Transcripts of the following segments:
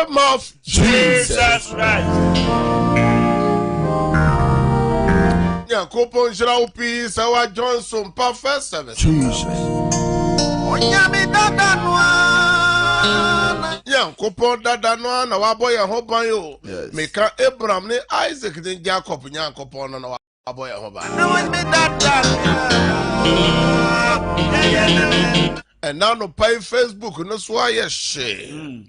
Name of Jesus Christ. Yankopon Shirau Peace, our Johnson, perfect service. Jesus. Yankopon Dadanwa, na waboy a hobayo. Meka Abraham ne Isaac ne Jacob, Yankopon na waboy a hoba. And now no pay Facebook, no swa yeshe.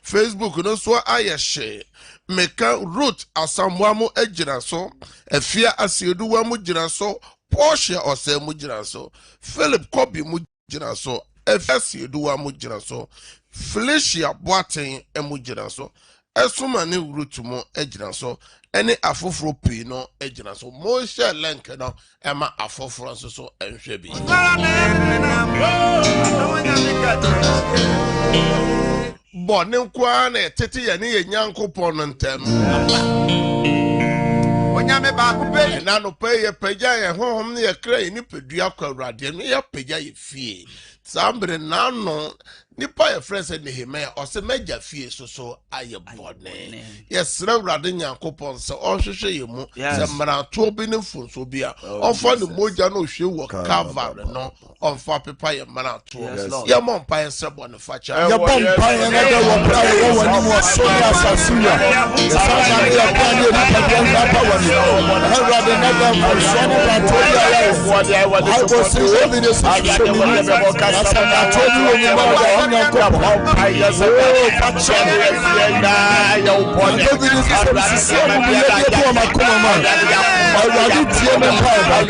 Facebook no so ayeshe meka root asamwamu ejina so efia asiedu wamu jina so Porsche osemu jina so Philip Kobe mu jina so efia asiedu wamu jina so Felicia Boateng emu jina so esuma ne root mu ejina so ene afoforo pii no ejina so mo share link no ema afoforo so enhwe bi Bonne nkwane tete ye ne ye Nyankopon ntem onyame ba ko pe na no pe ye pagya ye honhom ne ye kra ye ni pedua kwa Awurade no ye pagya ye fie sambre na no nipa ye friend say Nehemia o se magya fie so aye bone yesra Awurade Nyankopon se o hwehwe ye mu se marato bi ne funso bi a onfa ne moja no hwe wo Calvary no onfa pepa ye marato ye mo mpa ye se bone facha ye bom pa ye na de wo pra wo wani mo so ya sasuya ye sa na ye pa ni nipa bi na pa wani Awurade na da mo so na ba to ya ye I go see evidence of the na to ni ni mo da Nyankopon pa ye se facha ye na ye wo bone evidence of the system bi ye to ma kuma ma Awurade tie me pa ba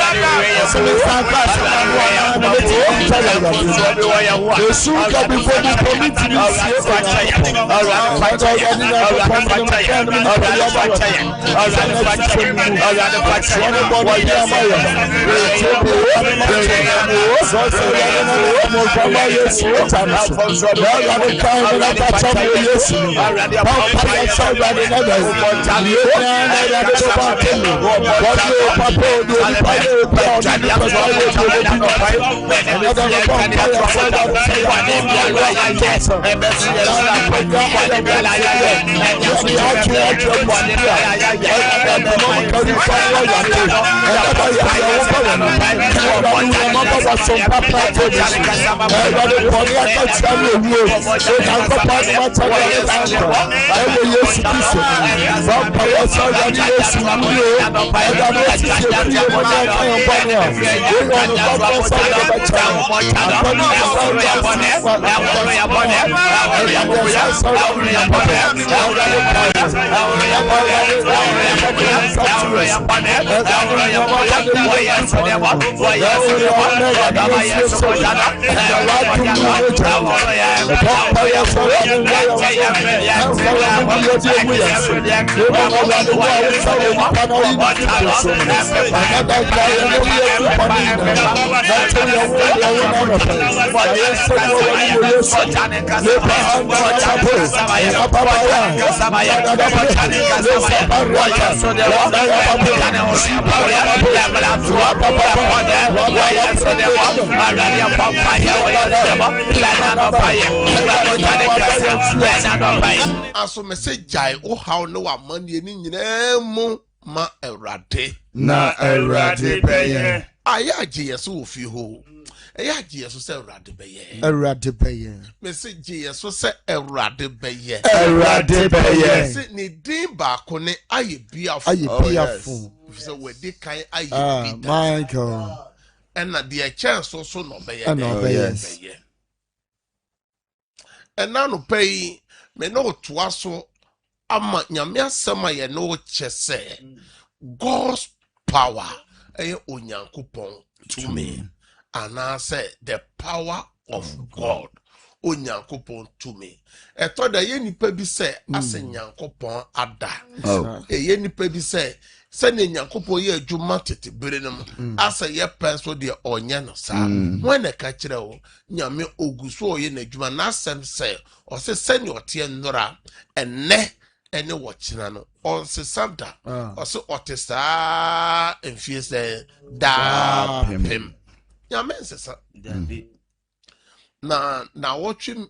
se me fa ka se na na Yesu ka bi fo bi committee ni sie aso message jai o how no amane ni nyina mu ma Awurade na Awurade peye aya GS wo fi ho eya GS se Awurade beye Awurade beye me se GS se Awurade beye se ni din ba ko ne aye biafo se we di kan aye bi my God and na the chance so no beye beye and now no pay me no to aso ama nyame asema ye no chese God's power onyankopon to me and I say the power of God onyankopon to me eto da ye nipa bi say ase nyankopon ada ye nipa bi say ne nyankopon ye adwuma tete bere no ase ye penso de onye no sa when e ka kire wo nyame oguso ye na adwuma na asem say o se ne ote ndora enne ene wo kina no on se santa o se otesa enfie se da pem nyame nsesa na wotwe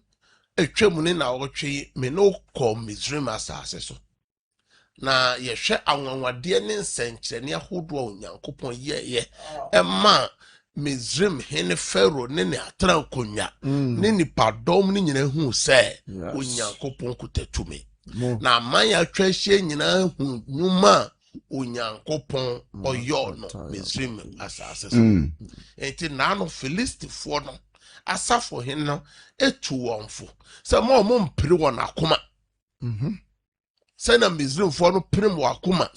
etwemu ne na wotwe me no ko Misraim asase so na yehwe anwanwade ne nsenkyerene ahodo onyankopon ye ema Misraim hene Pharaoh ne atra konwa ne nipadom ne nyina hu se onyankopon kutatumi na man ya twahye nyina hu nyuma onyankopon oyo no Misraim asase so enti na no Filistifo no asafo hin no etu wonfo se mo mpire won akoma se na Misraim fo no prim wakoma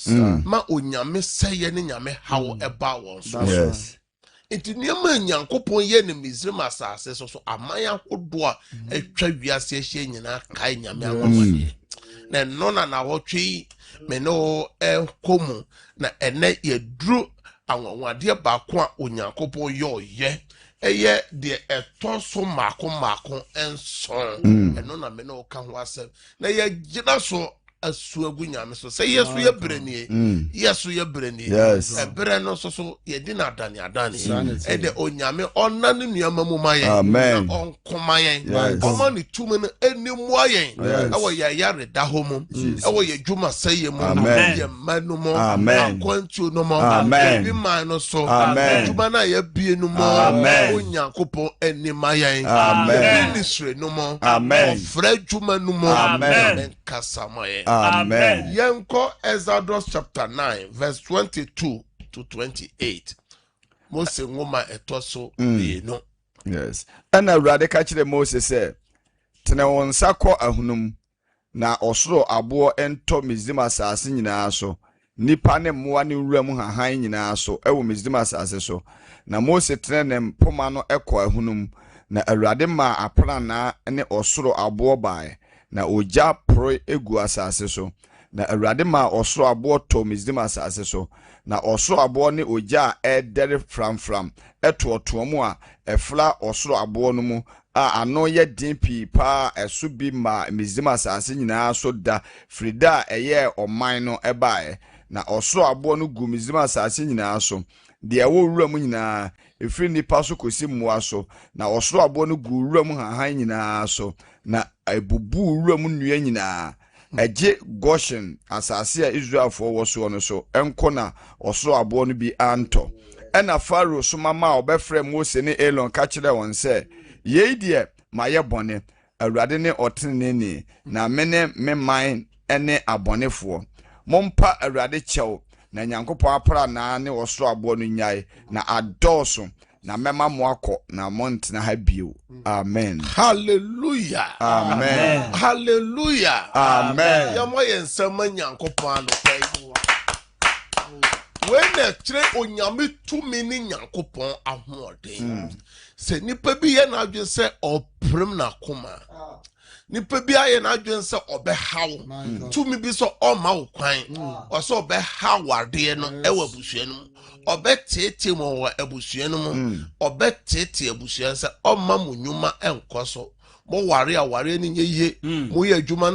ma onyame seye ne nyame hawo eba won so enti niam nyankopon ye ne Misraim asase so amaya hodo a etwa wiase ehye nyina kai nyame awon na no na wotwe me no enkomu na ene yedru anwanwade ba ko a onyankopon ye eye de eto so mako enson eno na me no ka ho asem na ye gina so asu agu nyame so say yesu ye branie yesu ye branie ebre no so ye di na adane e de onyame onna ne nuama mu mayen on komayen oma ne tumu no enimu ayen e wo ya yare da homu e wo ye dwuma saye mu ye manu mo akwantu no mo bi man no so dwuma na ye bie no mo onyankopon enimayen ministry no mo ofra dwuma no mo kasamayen. Amen. Yanko Exodus chapter 9 verse 22 to 28. Mose ngoma etoso no. Yes. And Awurade ka kire Mose say, "Tene won sako ahunum na osoro abo ento Misraim asase nyinaa so. Nipa ne mmoa ne wura mu hahan nyinaa so ewo Misraim asase so. Na Mose tene ne mpoma no ekọ ahunum na Awurade ma aprana ne osoro abo bae. Na oja pro egu asase so na Awurade ma osoro abo to Misraim asase so na osoro abo ne oja edere fram etoto mu a efla osoro abo no mu a ano ye dimpi pa esu bi ma Misraim asase nyinaa so da frida eye oman no ebae na osoro abo no gu Misraim asase nyinaa so de ewo wura mu nyinaa efiri nipa so kosi mmoa so na osoro abo no gu wura mu hahan nyinaa so na ebubu wura mu nnua nyinaa eje Goshen asase a Israel fo wo so no so enko na osoro abo no bi anto ena Pharaoh so mama obefre Mose ne Aaron ka kire won se ye die maye bone Awurade ne otenene na mene me man ene abonefo mompa Awurade chew na nyankopon apra na ne osoro abo no nyai na adoso na mema moako na montena ha bio. Amen. Hallelujah. Amen. Hallelujah. Amen. Yamo yensema nyankopon no pay. When a tre onyame tumi ni nyankopon ahoden. Se nipa bi ye na adwen se oprem na koma. Nipa bi aye na adwen se obehaw. Tumi bi so oma wo kwan. O so obehaw ade no ewa busua no. Obetete mo wa abusua no mo obetete abusua se omma munyuma enkoso mo ware ni nye mo ye adwuma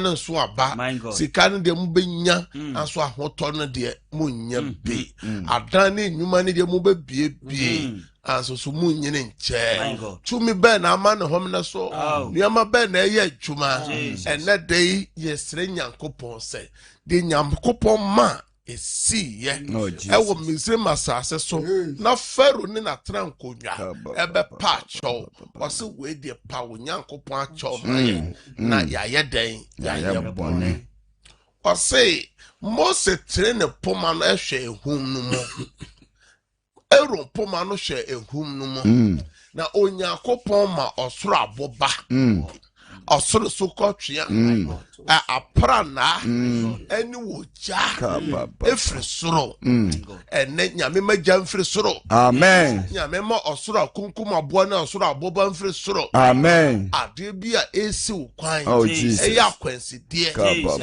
na nso aba sika no de mo benya anso ahoto no de mo nya be adan ne nyuma ne de mo be bie anso so mo nyine nche tumi be na ama ne hom na so niama be na ye adwuma enne de ye sre nyankopon se de nyankopon ma esi ye Jesus. ewo Misraim asase so na Pharaoh ni na trankonya ebe pa cho wose we de pa onyankopon acho na ya ye den ya ye bone wose Mose trene poma no ehwe ehum no mo Aaron poma no hwe ehum no mo na onyankopon ma osoro aboba osoro so kotwea aprana eni woja efri soro ene nyame magya mfiri soro Amen. nyame ma osoro akunkum abo na osoro aboba mfiri soro Amen. ade bia esi ukwan Oh, Jesus. eya kwansidie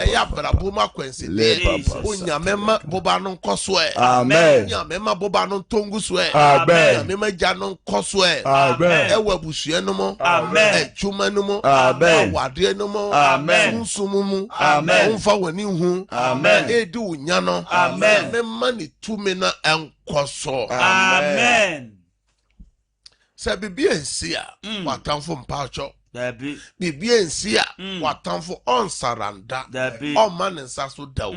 eya brabo ma kwansidie onyame ma boba no nkoso Amen. nyame ma boba no tongu so Amen. nyame magya no nkoso Amen. ewa busua no mo ejuma no mo Amen. wade no mo Amen. nsumumu Amen. umfa wani hu Amen. edi unya no Amen. me mani tumi na enkoso Amen. se bibia ensi a watamfo mpacho Dabi. bibia ensi a watamfo onsaranda Dabi. o man nsa so dawo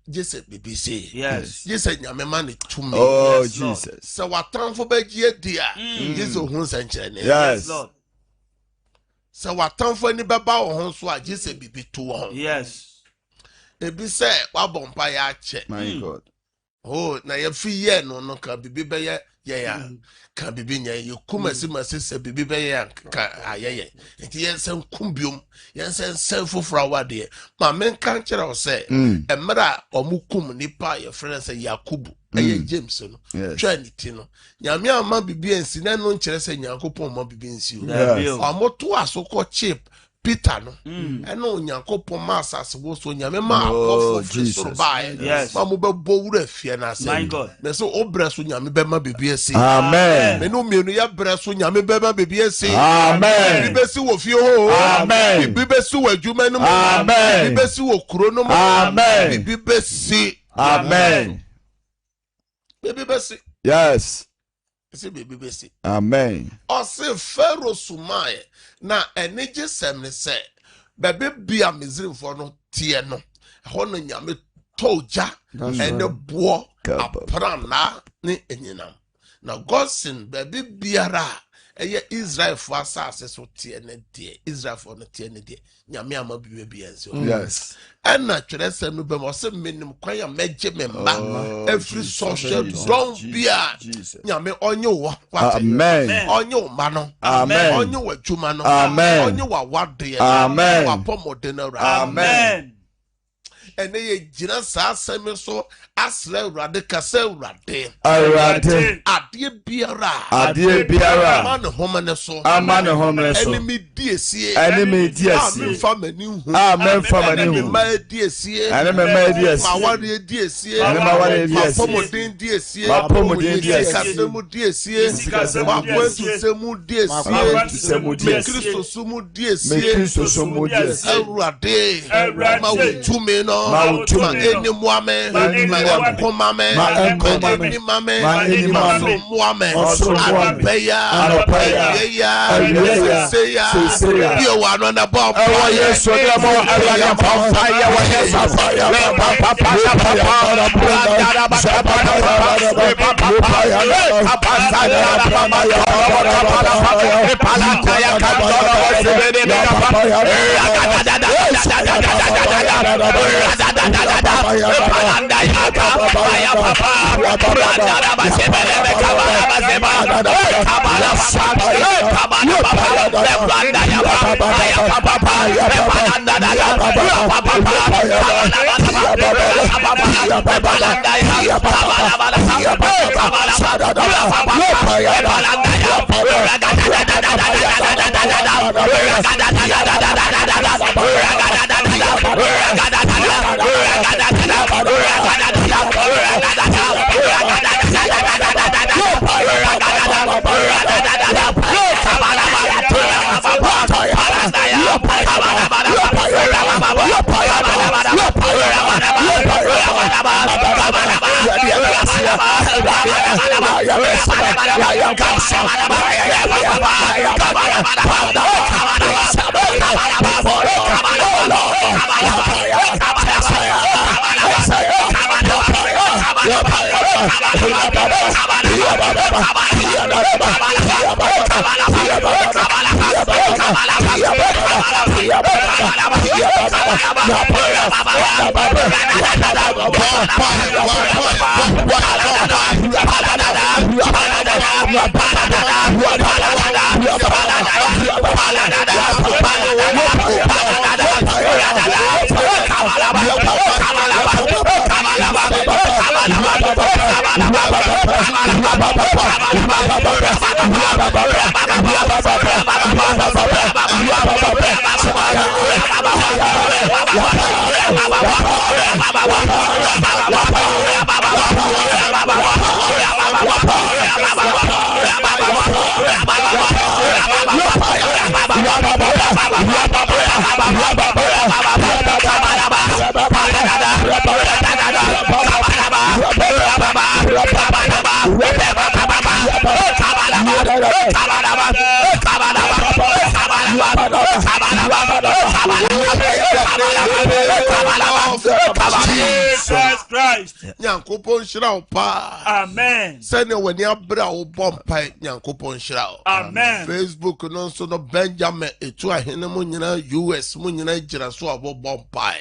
jese bibisi Yes. jese nyame mani tumi Oh, Yes, Lord. Jesus. se watamfo bagie dia jese ohun sankyerene Yes. Lord. se watamfo ani beba wo ho so a jese bibi to wo ho Yes. ebi se wabompa ya ache My God. oh na ye fi ye no ka bibi be ye ya ka bibi nya ye kumasi masese bibi be ye ka ayeye enti ye sen kumbiom ye sen fofora wade ma men kan kire o se emra omukum nipa ye friend se Yakubu eye James no Yes. trinity no nyame ama bibi ensi na no nkire se Nyankopon ma bibi ensi o Dabi. amoto asoko chip Peter no eno onyankopon ma asase wo so nyame ma Oh, apofo firi soro Jesus. bae Yes. ma mo bebo wura fie na ase My God. me so obra so nyame be ma bibi ese Amen. me no mienu ya bra so nyame be ma bibi ese Amen. bibi besi wo fie ho Amen. bibi besi wo adwuma no mu Amen. bibi besi wo kuro no mu Amen. bibi besi Amen. bibi besi Yes. ese bibi besi Amen. ose Pharaoh sumae na enije semne se bebe bia Misraimfo no tie no ho no nyame toja ene bo aprana ne enyinam na Godson bebe biara eye Israelfo asase so tie ne de Israelfo no tie ne de nyame ama biwe bia nso Yes. ena twere sem no be mo se menim kwan ya meje memba every social Jesus, don't Jesus, bia Jesus. nyame onye wo Amen. onye wo ma no Amen. onye wo adwuma no Amen. onye wa wade Amen. wa pomode na ra Amen. ene ye gina sa asem so asra urade kasa urade Awurade. ade biara Adeɛ biara man homa ne so ama ne homre so. enemy die esie Enemy di esi. amen famani hu Amen famani enemy hu. ma die esie Ene me ma di esi. ma wade die esie Ene ma wade di esi. pomode die esie Mapɔmuden di esi. kasemu die esie Sikasɛmu di esi. semu die Mapɔmuden di esie esi. Kristo sumu die Me esie Kristo so mu di esi. Awurade ma wutumi no Ma wutumi. eni muame Ma eni ma muame. enkomame Ma enkomame. eni mame Ma eni mame. so muame Ɔsoro muame. abeya Anɔpɛya. Awieya. seya Seseya. bi o ano na bo Ɛwɔ Yesu de mo Awurade pampa yɛ wɔ Yesu apaya. Jesus Christ. Nyankopon shira pa. Amen. Sene weni abra wo bompa Nyankopon shira. Amen. Facebook no so no Benjamin etu ahene mu nyina US mu nyina gira so abo bompa.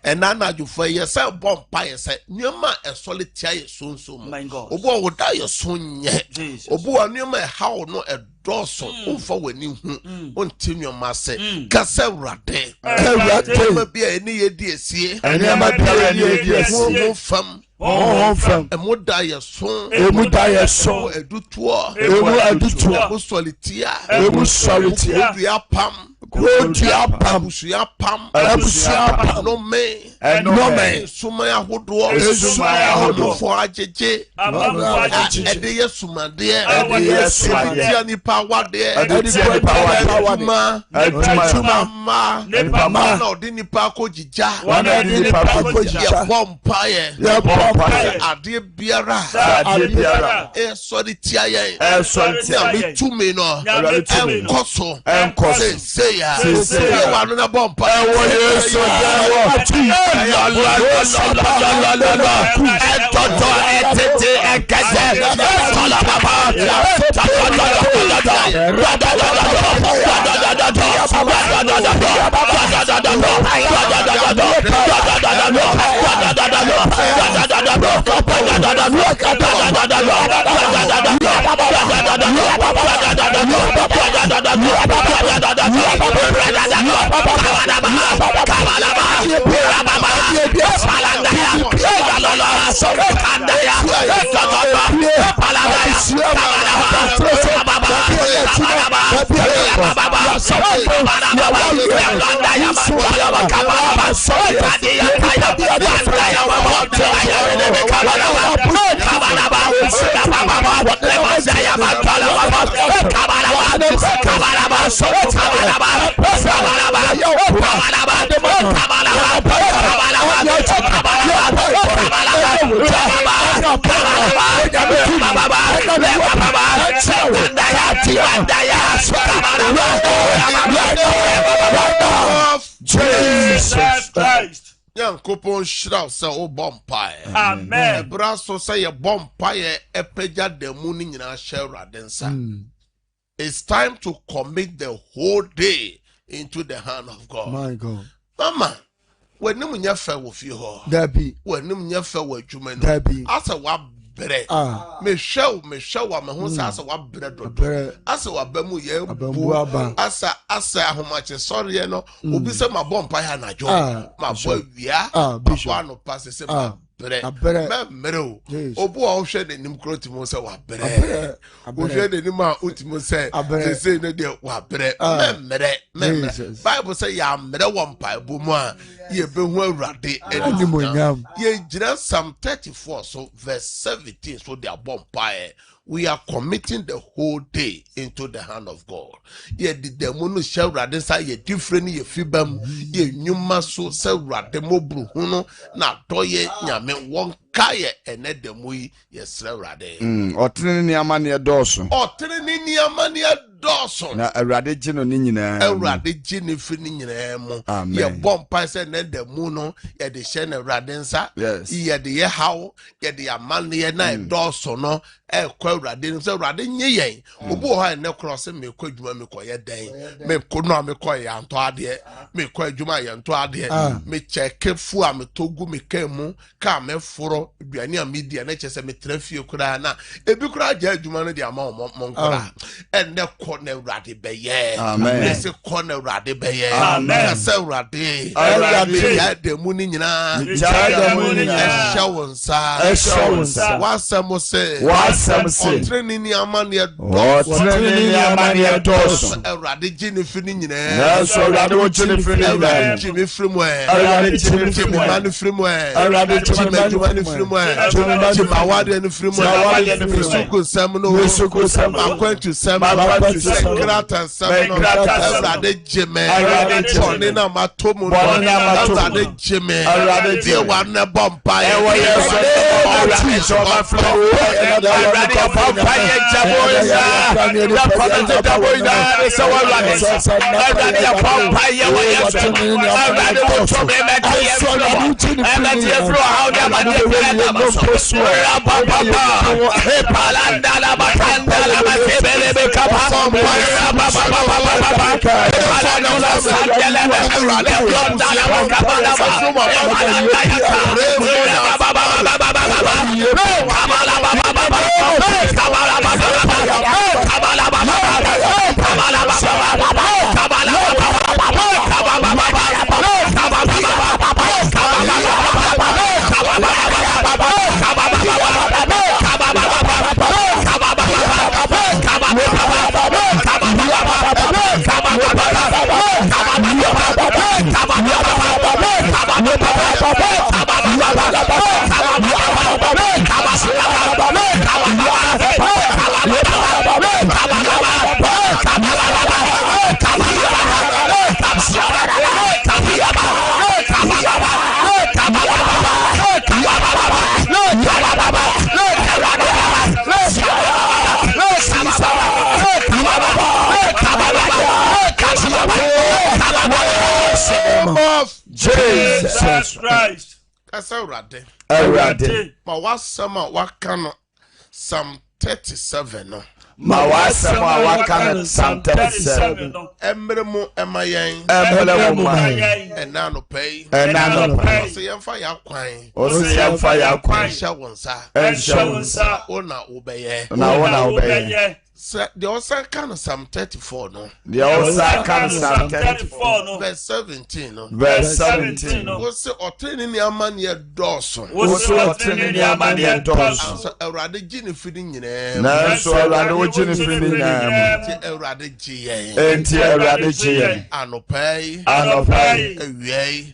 Ena na jufa ye se bompa ye se niema esole tia ye sunsun. My God. Obo wo da ye sunye. Jesus. Obo aniema e hawo no Dawson, umfa weni hu, untinyo mase, kase rade, be any idiocy, and never be fam. From a modaya son, a mudaya so, a dutua, a dutua, solitia, a solitaire, pam, Abusia pam, no me, and no me, Sumaya Hoodwa, for Ajeje, and the Yesuma dear, and the Yesuma power there, and the power, and Pama, no, Dini Paco Jija, one Dini Paco Jija, Bompire, Adi Biara, a solitaire, a solitaire, 2 men, and Cosso, and Cosso, say, one a bumper, Jesus Christ. Nyankopon shira se o bompae. Amen. Braso say ye bompae epeja demu ni nyina share densa. It's time to commit the whole day into the hand of God. My God. Mama, when you nya wo fi ho. Dabi. When you nya wo adwuma no. Dabi. Asa wa bere. Me hwew me ho sa asa wa bere dodo. Asa wa ba mu ye bu asa ahomache sorry no obi se ma bompa ya na jo ma bo awia ma no pass se ma bere me obu a hwe de nim kroti mo se wa bere o hwe de nim a utimo se se ne de wa bere me Bible say ya mere wompa bu mu a ye be hu awurade enimonyam ye gira Psalm 34 so verse 17 so they are bompa. We are committing the whole day into the hand of God. Ye did the mono shall rather say ye different ye fibam ye nyuma so se rade mobru huno na doye nyame won kaye ene demu yi yesre Awurade ɔtene ne nneɛma ne ɛdɔɔso ɔtene ne nneɛma ne ɛdɔɔso na Awurade gye no ne nyinaa Awurade gye ne fi ne nyinaa mu yɛbɔ mpa sɛ ne demu no yɛde hyɛ ne Awurade nsa yɛde yɛ haw yɛde amanneɛ na ɛdɔɔso no ɛkɔ Awurade no sɛ Awurade nye yɛn obi wɔ hɔ a ɛnɛ korɔ sɛ mekɔ adwuma mekɔyɛ dɛn mekɔ no a mekɔ yɛantɔ adeɛ mekɔ adwuma a yɛntɔ adeɛ mekyɛke fu a metɔ gu meka mu ka mɛforo aduane a media na kyɛ sɛ metena fie koraa na ebi koraa gya adwuma no de ama mo nkora ɛnɛ kɔ na Awurade bɛyɛ ɛsɛ kɔ na Awurade bɛyɛ ɛsɛ Awurade yɛ demu ne nyinaa ɛhyɛ wo nsa wasɛm sɛ ɔtene ne amane ɛdɔɔso Awurade gye ne fi ne nyinaa Awurade wo gye ne fi ne nyinaa gye me firi mu gye me ma ne firi mu gye me adwuma ne firi mu gye me awadeɛ ne firi mu suku nsɛm no akwantu nsɛm krata nsɛm no Awurade gye me bɔne na mato mu no Awurade gye me deɛ wanɛ bɔ mpaeɛ Jesus Christ. Awurade ma wasɛm a waka no Psalm 37 no ma wasɛm a waka no Psalm 37 ɛmmerɛ mu ɛma yɛn ɛmmerɛ mu ma ɛna anɔpa yi sɛ yɛmfa yɛ akwan hyɛ wo nsa wo na wobɛyɛ sɛ deɛ ɔsan ka no Psalm 34 no Psalm 34 no verse 17 no wo sɛ ɔtene ne amane dɔɔso so Awurade gye ne firi nyinaa nanso Awurade wo gye ne firi nyinaa nti Awurade gye yɛn anɔpa yi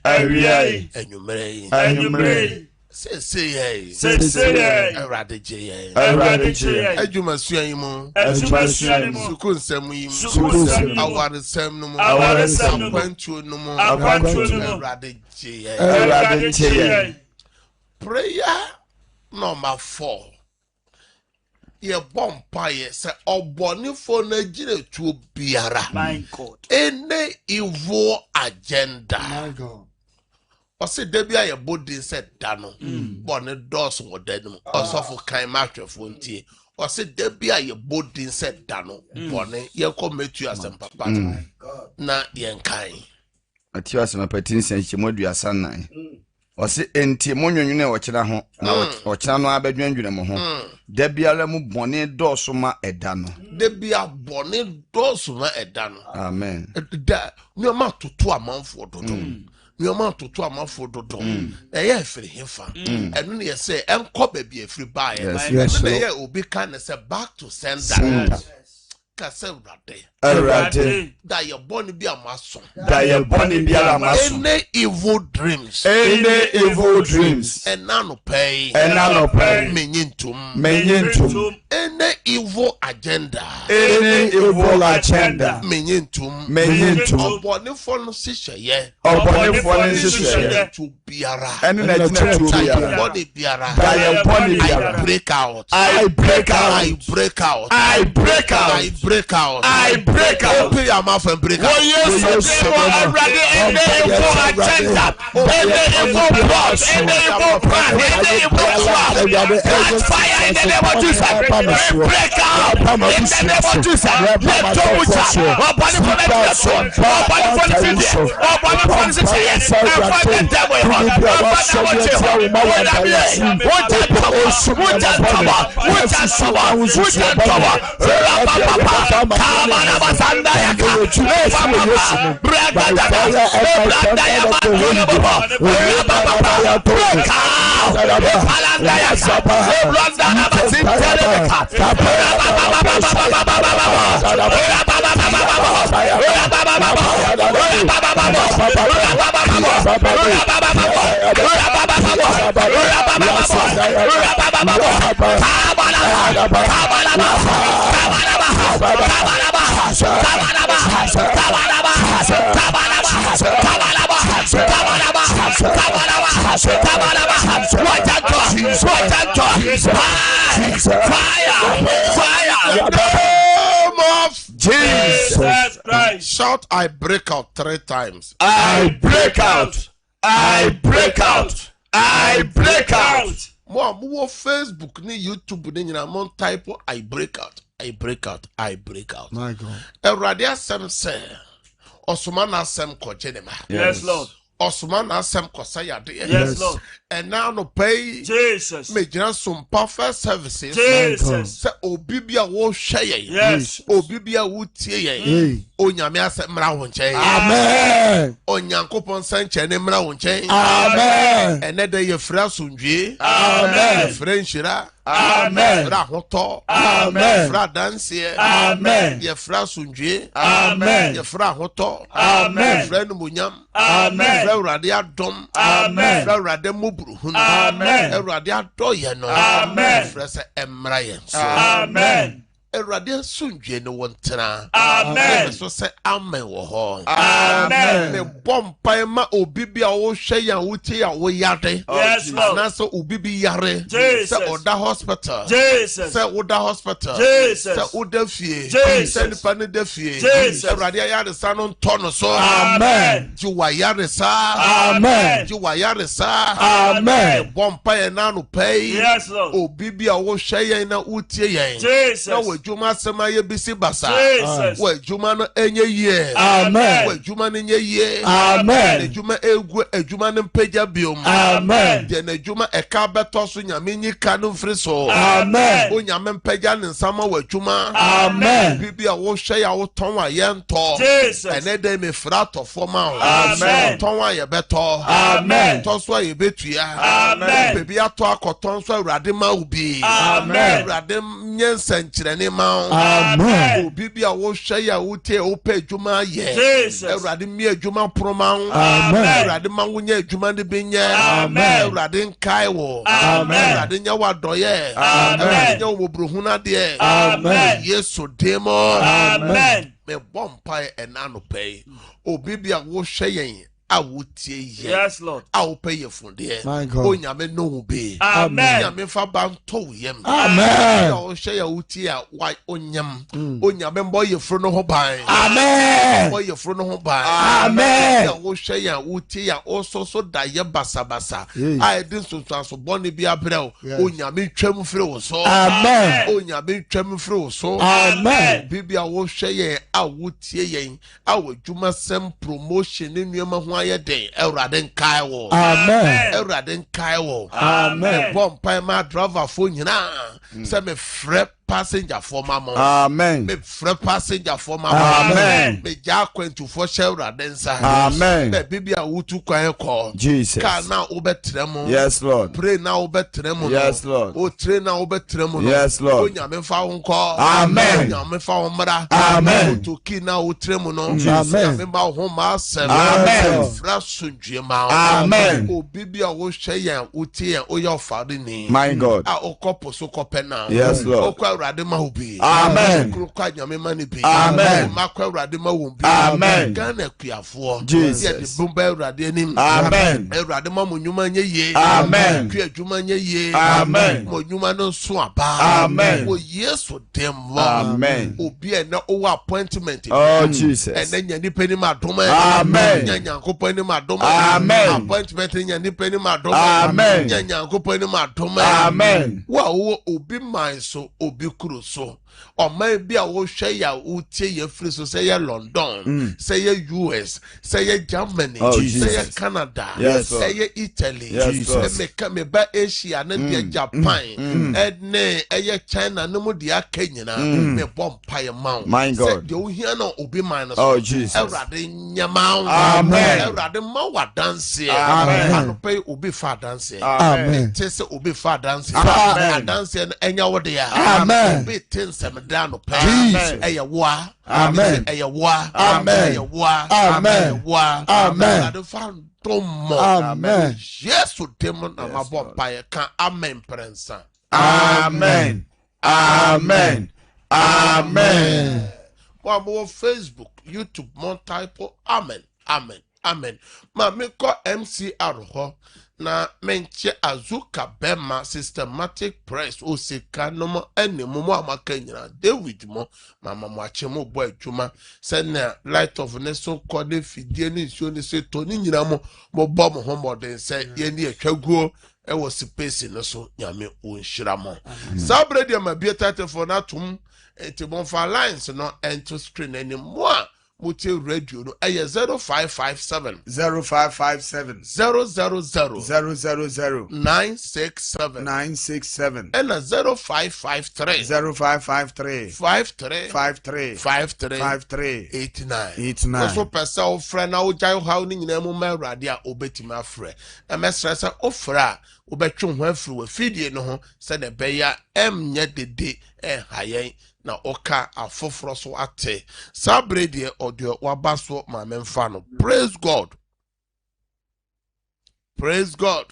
awia yi anwummerɛ yi Say Awurade gye yɛn adwuma sua yi mu suku nsɛm yi mu awaresɛm no mu akwantuo no mu Awurade gye yɛn prayer number 4 yɛbɔ mpaeɛ sɛ ɔbɔnefo no agyina tuo biara any evil agenda ɔse da bi a yɛbɔ din sɛ da no bɔne dɔɔso wɔ da no mu ɔsɔfo kan matwɛfo ntie ɔse da bi a yɛbɔ din sɛ da no bɔne yɛnkɔ mɛtu asɛm papa na yɛnkan atu asɛm papa tin sɛ hyɛmɔ aduasa nan ɔse enti mo nwonwene ɔkyena ho na ɔkyena no abɛdwendwene mo ho da biara mu bɔne dɔɔso ma ɛda no da bi a bɔne dɔɔso ma ɛda no amen da nneɛma toto amanfoɔ dodo nneɛma toto amafo dodo ɛyɛ afiri hefa ɛno ne yɛsɛ ɛnkɔ baabi afiri baeɛ ɛno ne yɛ obi ka ne sɛ back to sender ka sɛ Awurade Erade. That your body be a mason. That your body be a mason. Any evil dreams. Any evil dreams. And none pay. And none pay. Menyintum. Menyintum. Any evil agenda. Any evil agenda. Menyintum. Menyintum. Oboni fono sisha ye. Oboni fono sisha ye. To biara. Enu na tina to biara. Body biara. That your body I biara. break out. I break out. I break out. I break out. I break out. I break out. Open your mouth and break out. Any evil agenda. Any evil plot. Any evil plan. Any evil trap. Catch fire in the name of Jesus. Break out in the name of Jesus. Let go with us. Body for the devil. Body for the video. Body for the science. And for the devil. Jesus Christ. Shout, I break out 3 times. I break out. I break out. I break out. More Facebook ni YouTube ni nyina mon type I break out. I break out. I break out. My God. Erade asem se osoma na asem ko jenema. Yes, Lord. Osoma na asem ko sayade. Yes, Lord. And now no pay Jesus. me jina some perfect services. Jesus. Se obi bia wo hwe ye. Yes. Obi bia wo tie ye. Hey. Onyame asem mra wo nche. Amen. Onyankopon sanche ne mra wo nche. Amen. Ene de ye fra sundwe. Amen. Ye fra nshira. Amen. Fra hoto. Amen. Fra dansie. Amen. Ye fra sundwe. Amen. Ye fra hoto. Amen. Fra numunyam. Amen. Fra urade adom. Amen. Fra urade mubruhun. Amen. Urade adoye no. Amen. Fra se emra ye so. Amen. Erade sundwe no wontena. Amen. So se amen wo ho. Amen. Me bompa ma obi bia wo hwe ya wo tie ya wo yade. Yes, Lord. Na so obi bi yare. Jesus. Se oda hospital. Jesus. Se oda hospital. Jesus. Se oda fie. Jesus. Se nipa ne da fie. Jesus. Erade yare sa no nto no so. Amen. Ji wa yare sa. Amen. Ji wa yare sa. Amen. Bompa ye na no pay. Yes, Lord. Obi bia wo hwe ye na utie ye. Jesus. Na wajuma asema ye bisi basa. Jesus. Wajuma no enye ye. Amen. Wajuma no nye ye. Amen. Ejuma egu ejuma no mpagya biom. Amen. De na ejuma eka beto so nyame nyika no mfiri so. Amen. O nyame mpagya ne nsama wajuma. Amen. Bibi a wo hwe ya wo ton a ye nto. Jesus. Ene de me fra to forma. Amen. Ton a ye beto. Amen. To so a ye betua. Amen. Bibi ato akoton so awurade ma ubi. Amen. Awurade nyensa nkyerene ma. Amen. Obi bi a wo hwe ya wo tie wo pe adwuma ye. Jesus. Awurade mi adwuma proma. Amen. Awurade ma wo nya adwuma de be nya. Amen. Awurade nkai wo. Amen. Awurade nya wadoye. Amen. Awurade nya wo bruhuna de. Amen. Yesu demo. Amen. Me bompa enano pay. Obi bi a wo hwe yen a wo tie ye. Yes, Lord. A wo pay ye funde. My God. Onyame no be. Amen. Onyame fa banto yem. Amen. Ya wo hwe ya wo tie a why onyam. Onyame mbo ye fro no ho ban. Amen. Mbo ye fro no ho ban. Amen. Ya wo hwe ya wo tie ya so da ye basa basa. Yes. I din so boni bi abrel. Yes. Onyame twam fre wo so. Amen. Onyame twam fre wo so. Amen. Bibi a wo hwe ye a wo tie yen a wo dwuma sem promotion ne nuama ho aye den Awurade nkai wo. Amen. Awurade nkai wo. Amen. Bompa ma driver fo nyina se me frɛ passenger for mama. Amen. Me frɛ passenger for mama. Amen. Me ja kwentu for shewra densa. Amen. Me bibi a wutu kwan ko. Jesus. Ka na obetrem. Yes, Lord. Pray na obetrem. Yes, Lord. O train na obetrem. Yes, Lord. Onyame fa wo nko. Amen. Onyame fa wo mra. Amen. To ki na o trem no. Amen. Me ba ho ma asem. Amen. Fra sundwe ma. Amen. O bibi a wo hwe yan o tie yan o ya ofade ni. My God. A okopo so kopena. Yes, Lord. Okwa urade ma obi. Amen. Kwa nyame ma ni bi. Amen. Makwa urade ma wo bi. Amen. Ghana kuafo. Jesus. Ye de bomba urade anim. Amen. Urade ma mo nyuma nye ye. Amen. Ku adwuma nye ye. Amen. Mo nyuma no so aba. Amen. O Yesu dem mo. Amen. Obi e na o appointment. Oh, Jesus. Ene nya nipa ni madoma. Amen. Nya nyankopon ni madoma. Amen. Appointment nya nipa ni madoma. Amen. Nya nyankopon ni madoma. Amen. Wa wo obi man so obi kuro so. Ọman bi a wo hwe ya wo tie ye free so say ye London, say ye US, say ye Germany, say ye Canada, say ye Italy, me ba Asia na dia Japan, ne ye China no mu dia Kenya me bom paye maun. My God. Say de ohia na obi man so. Oh, Jesus. Ewrade nyama. Amen. Ewrade ma wa dance. Amen. Anope obi fa dance. Amen. Te se obi fa dance. Amen. Dance no enya wo de ya. Amen. Obi tensem da no pe. Amen. Eye wa. Amen. Eye wa. Amen. Eye wa. Amen. Eye wa. Amen. Ade fa tomo. Amen. Yesu dem na mabọ paye kan amen prensa. Amen. Amen. Amen. Mo Facebook, YouTube, mon type amen. Amen. Amen. Ma me ko MCR ho na menche azuka bema systematic press o sika no mo ene mo amaka nyina David mo mama mo ache mo bo adwuma se na light of neso ko de fidie ni nsuo ni se to ni nyina mo bo mo ho modern se ye ni atwaguo e wo space no so nyame o nhira mo sabre dia ma bia for na tum enti bon fa lines no ento screen ani mo a Muti radio no 0557 0557 000 000 967 967 and 0553 0553 53 53 53 53 89 89 so pesa o friend na o jai how ni nyina mu ma urade a obetima afre e mesra se o fra obetwe ho afri wa fidie no ho se ne beya nya dede hayen na oka afoforo so ate sabre de audio wabaso ma memfa no. Praise God. Praise God.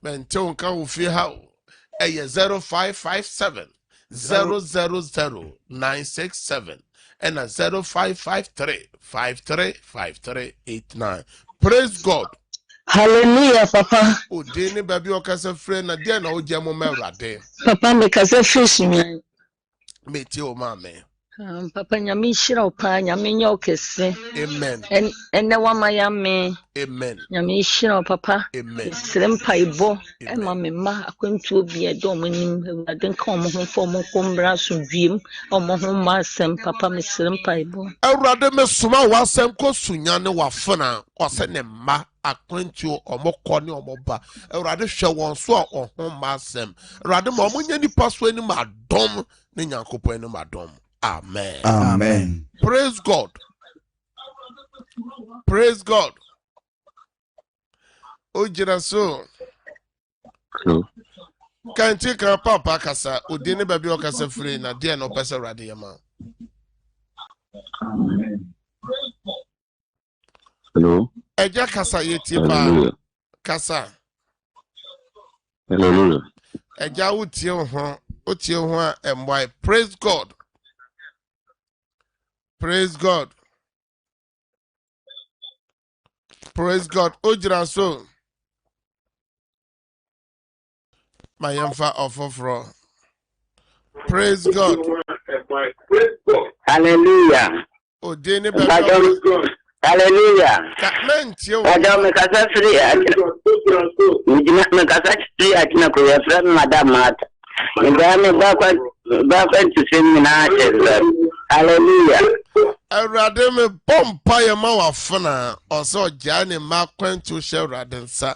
Mente onka wo fi ha 0557 000 967 and 0553 535389. Praise God. Hallelujah, Papa. O deni baby okasa friend na dia na o jamo mewrade. Papa me kasa fish me. Meti o mame. Papa nyame shira opa nyame nya okese. Amen. Enne wa mayame. Amen. Nyame shira papa. Amen. Srempa ibo. E ma me ma akwantu obi e do mo nim ewade nka omo ho fo mo kombra so dwiem omo ho ma asem papa me srempa ibo. Ewrade me suma wasem ko sunya ne wafana ose ne ma akwantu omokọ ne omoba ewrade hwe won so a ohun ma asem ewrade ma omunya nipa so ani ma dom ne nyankopon ani ma dom. Amen. Amen. Praise God. Praise God. Ojira so. Hello. Kanti kan papa kasa odini baby okasa free na dia no pesa rade yama. Hello. Eja kasa yeti ba. Hallelujah. Kasa. Hallelujah. Eja utie ho a emboy. Praise God. Praise God. Praise God. Ojira so. My yamfa ofofro. Praise God. Hallelujah. Odini baby. Hallelujah. Mentio. Madam Kasa free at Kasa free at Nakoya friend Madam Mat. Madam backward to sing me now. Hallelujah. Erade me bompa ye ma wafana oso jani ma kwentu she radensa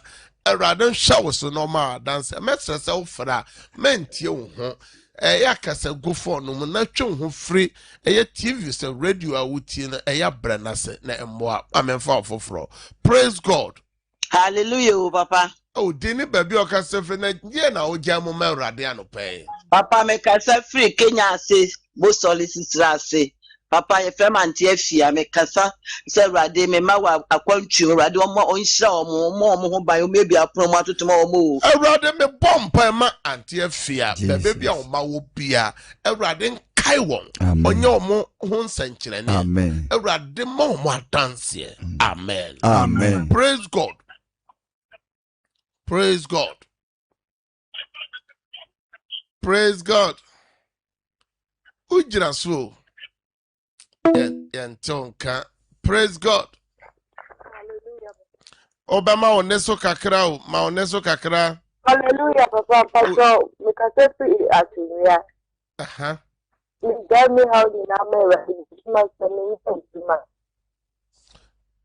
Awurade nhwa wo so no ma dance metre se wo fra mentie wo ho ya kasa go phone no na twe ho free TV se radio a wutie na brana se na emmoa amenfa ofoforo. Praise God. Hallelujah, Papa. Oh, dini baby o kasa free na ye na o gya mo ma Awurade anope. Papa me kasa free Kenya se bo solicitor se. Papa ye fema anti afia me kasa se Awurade me ma wa akwantu Awurade omo onhira omo ho ban o mebi apron mo atotoma omo. Awurade me bompa ma anti afia baby a o ma wo bia Awurade kai won onye omo ho nsankyere ne. Amen. Awurade ma omo adanse. Amen. Amen. Praise God. Praise God. Praise God. Ujira so. Yantonka. Praise God. Obama oneso kakra o, ma oneso kakra. Hallelujah, Papa. Pastor, me kase free atuya. Me tell me how the name my family.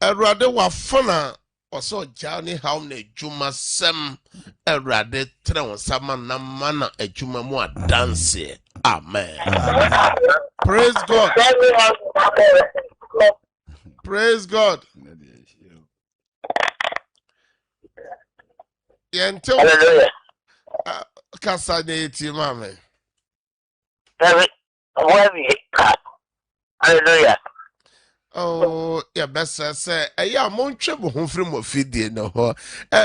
Erade wa fona oso jani how na ejuma sem Erade tre won sama na mana ejuma mu adanse. Amen. Praise God. Praise God. Yento. Hallelujah. Kasa ne ti mame. Hallelujah. Oh, yeah, best say, yeah, Montreal home mo fidie no ho.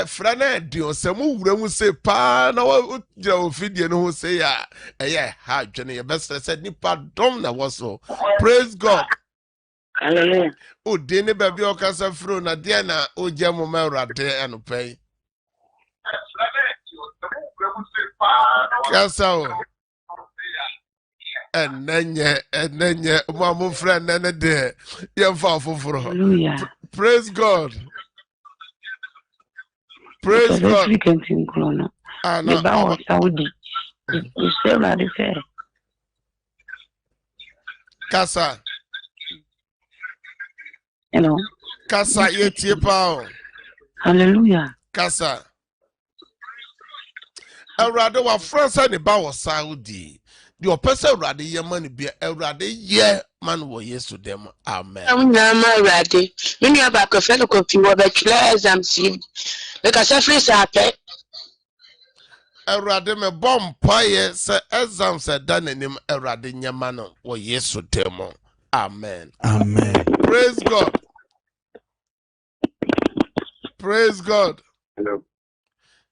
Fra na di o se mo wura mu se pa na wo gya o fidie no ho se ya. Yeah, ha dwene ya best say nipa dom na wo. Praise God. Hallelujah. O de ne ba bi o kasa fro na de na o gya mo ma Awurade anopai. Kasa o. Enenye mama friend nene de yemfa foforo. Hallelujah. Praise God. Praise God. The Bible Saudi. You say what it say. Kasa. You know. Kasa yetie pa. Hallelujah. Kasa. Awurade wa France ni ba wo Saudi. The person Awurade ye man bi Awurade ye man wo Yesu dem. Amen. Na ma Awurade. Me nua ba ko fe no ko fi wo be twa exam si. Me ka se free sa pe. Awurade me bom paye se exam se da nanim Awurade nyama no wo Yesu dem. Amen. Amen. Praise God. Praise God. Hello.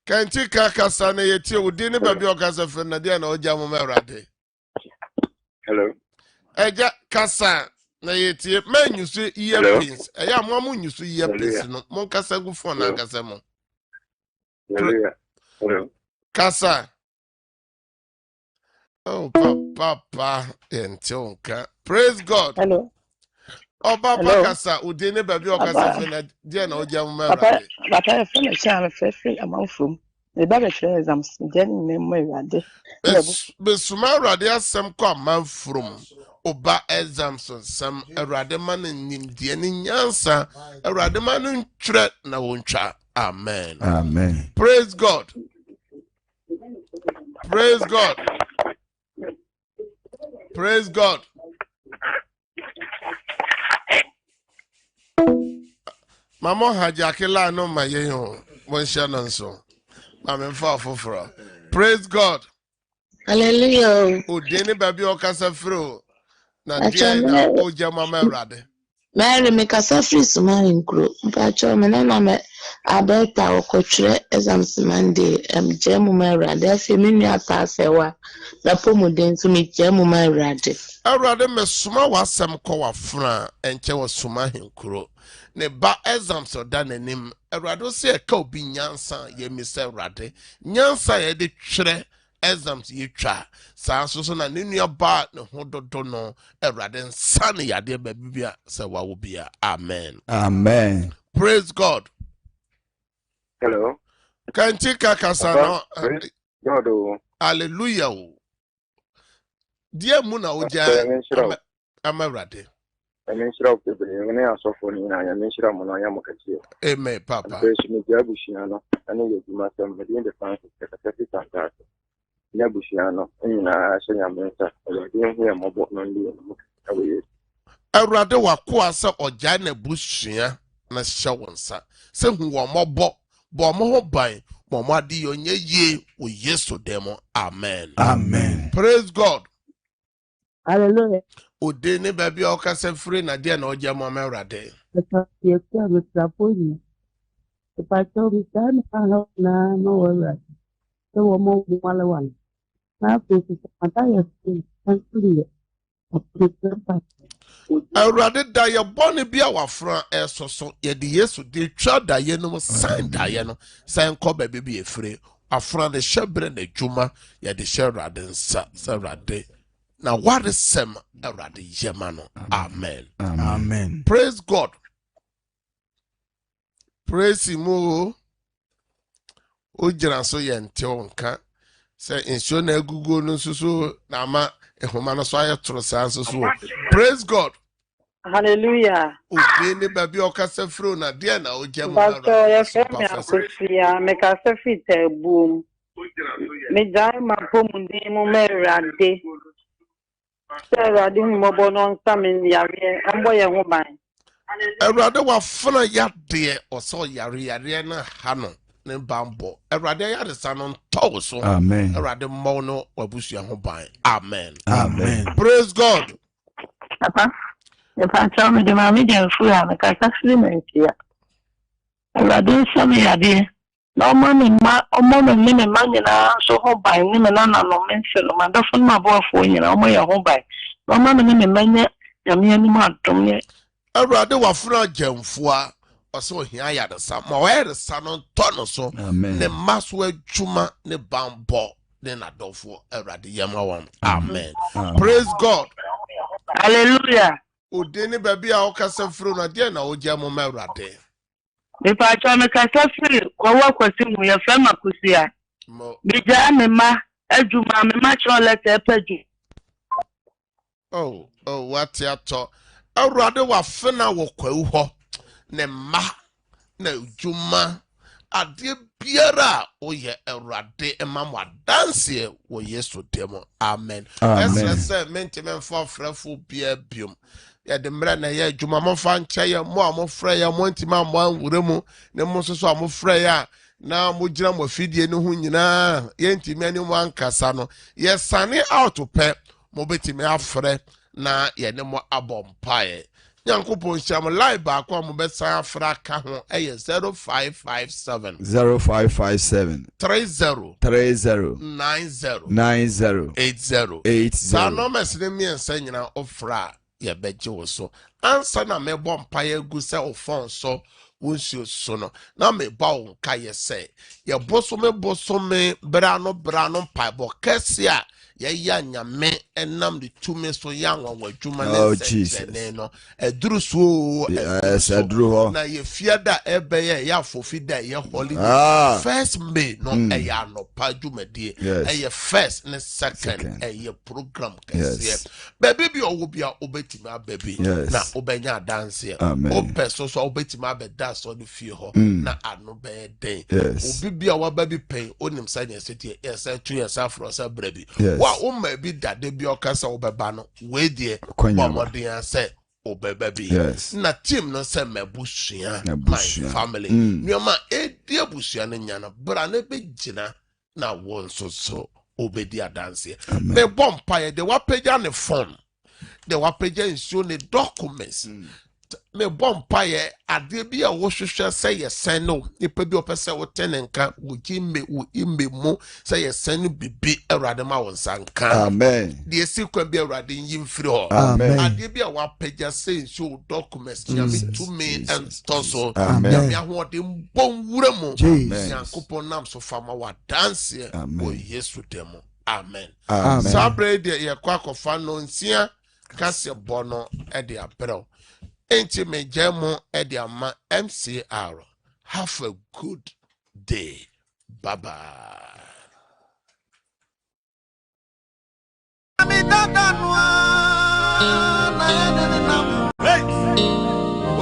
Kanti kasa na yeti odi ne baby okasa fe na dia na oja mo Awurade. Hello. Eja kasa na yeti manyusu earphones. Eya mo nyusu earphones no. Mon kasa gu phone na kasa mo. Hallelujah. Hello. Kasa. Oh papa entonka. Praise God. Hello. Oba kasa odi ne baby okasa fe na dia na oja mo Awurade. Papa, I feel free amount from the Bible exams. Then name my Rade. Besuma Awurade asem kwa man from oba exams sam Awurade man nim de ni nyansa Awurade man ntwre na wontwa. Amen. Amen. Praise God. Praise God. Praise God. Mama hajakela no mayeyo wonsha nonso. Mama mfa foforo. Praise God. Hallelujah. O deni baby o kasa fro. Na dia na o je mama Awurade. Mary me ka se free suma nkro. Mpa cho me na me abeta okotwere exams Monday jemu ma Awurade afi me nua ta sewa. Na pomuden so me jemu ma Awurade. Awurade me suma wasem ko wafra enche wasuma henkro. Ne ba exams oda nanim Awurade se e ka obi nyansa ye mi se Awurade nyansa ye de twere exams ye twa sa so na ne nua ba ne hododo no Awurade nsa ne yade ba bibia se wa wo bia. Amen. Amen. Praise God. Hello. Kanti kakasa no. God. Hallelujah. Dear Muna Oja Awurade. menhyira wo bebree ne asɔfo no nyinaa menhyira mo no anya mo kɛseɛ. Amen, Papa. Bɛhyɛ me gya abusua no ɛne yɛ adwuma sɛm mede de Francis kɛkɛsɛ santase ne abusua no nyinaa hyɛ Nyame nsa Awurade hu yɛ mmɔbɔ no ndi no ɛwɔ Yesu. Awurade wakoa sɛ ɔgyae na busua na hyɛ wo nsa sɛ hu wɔ mmɔbɔ bɔ mo ho ban bɔ mo ade yɛ ɔnyɛ yie wɔ Yesu dɛm. Amen. Amen. Praise God. Hallelujah. Ode ne baabi a ɔkasa firi na deɛ na ɔgya mo ama Awurade. Yɛkura metrapoli. Ìpàtọ́ mi sáà ní káhọ́ náà ní wọ́ọ̀rọ̀ àti ṣé wọ́n mọ̀ wọ́n wálé wà ní. Náà fèsì sàmàtà yẹ fún ẹ̀ńtúrì yẹ ọ̀pọ̀ ìpàtọ́. Awurade da yɛ bɔne bi a wafra ɛsoso yɛde Yesu de twa da yɛ no san da yɛ no san kɔ baabi bi efire afra ne hyɛ bere na adwuma yɛde hyɛ Awurade nsa sɛ Awurade na ware sɛm Awurade yɛma no. Amen. Amen. Praise God. Praise him o gyina so yɛ ntew nka sɛ nsuo na agugu no nso so na ama ehoma no so ayɛ toro saa nso so. Praise God. Hallelujah. Ode ne baabi a ɔkasa firi na deɛ na ɔgya mu Pastor, yɛfrɛ me Akosua, mekasa firi Taabuom. Megyae m'apɔmuden mu ma Awurade. Sɛ Awurade hu mmɔbɔ no ɔnsa me yareɛ, ɔmbɔ yɛn ho ban. Awurade wafana yadeɛ ɔsɛ yareyareɛ no ha no ne bambɔ. Awurade ayaresa no ntɔw so. Amen. Awurade mmɔw no wabusua ho ban. Amen. Amen. Praise God. Papa, ìpàtọ́ mi di máa mi jẹ́ fún ya mẹ́kàtà fún Nàìjíríà. Awurade nsọ mi yadeɛ. Na ọmọ mi ne me ma nyinaa nso ho ban ne me nananom me nse no madɔfo no maboafoɔ nyinaa ɔmɔ yɛ ho ban. Na ọmọ mi ne me ma nyɛ Nyame anim adom yɛ. Awurade wafana gyamfoa ɔsɛ ohia yaresa ma ɔyaresa no ntɔ no so ne mma so adwuma ne bambɔ ne nadɔfoɔ Awurade yɛma wɔn. Amen. Praise God. Hallelujah. Ode ne baabi a ɔkasa firi na deɛ na ɔgya mo ma Awurade. Mepatwa mekasa firi kɔwɔ kwasi mu yɛfrɛ me Akosua. Megyaa me ma adwuma me ma kyerɛ lɛtɛ ɛpɛ dwu. Wate atɔ. Awurade wafena wɔ kwawu hɔ ne mma na adwuma adeɛ biara a ɔyɛ Awurade ɛma mo adanseɛ wɔ Yesu dɛm. Amen. Ɛsɛ sɛ mentimi mfa frɛfo biara biom. Yɛde mmerɛ na yɛ adwuma momfa nkyɛ yɛ mo a mofrɛ yɛ mo ntimi ammɔ anwura mu ne mo nso so a mofrɛ yɛ a na mogyina mo afidie no ho nyinaa yɛntimi ani mo ankasa no yɛsane out pɛ mobɛtumi afrɛ na yɛne mo abɔ mpaeɛ. Nyankopɔn hyɛ mo live baako a mobɛsan afrɛ aka ho ɛyɛ 0557 30 90 80. Saa nɔmɛs ne mmiɛnsa nyinaa ɔfrɛ a yɛbɛgye wo so. Ansa na mebɔ mpaeɛ gu sɛ wo phone so wonsuo so no na meba wo nka yɛ sɛ yɛbosome brano mpaebɔ kɛse a yɛyɛ Nyame ɛnam de tumi so yɛ anwanwa adwuma ne sɛnkyɛne no ɛduru so ɛduru hɔ na yɛfia da ɛbɛyɛ yɛ afofi da yɛ holiday 1st May no ɛyɛ anɔpa dwumadie ɛyɛ 1st ne 2nd ɛyɛ program kɛseɛ baabi bi ɔwɔ bi a wobɛtumi aba bi na wobɛnya adanseɛ wopɛ so wobɛtumi abɛda asɔ no fie hɔ na ano bɛyɛ den obi bi a waba bi pɛn onim sɛ ne ɛsɛtie yɛsɛ tu yɛsɛ aforo sɛ brɛ bi Uma bi dade bi okasa obeba no we die bomodin say obeba bi na team no say mabusua my family nyoma edi abusua no nya no bra na begina na won so obedi adanse me bompa ye de wapeja ne phone de wapeja nsuo ne documents me bompa ye ade bi a wo hwehwe say ye sen no nipa bi opese wo tenenka wo gime wo imbe mu say ye sen no bibi Awurade ma won sanka amen de esikwa bi Awurade yimfiri ho ade bi a wapeja say nsuo documents ya me to me and toso ya me ahode mbon wura mu Yankopon nam so fama wa dance wo Yesu demo amen sabre de ye kwa kofa no nsia kase bono e de abrel enti me jamo e de ama MCR. Have a good day. Bye bye. Amen.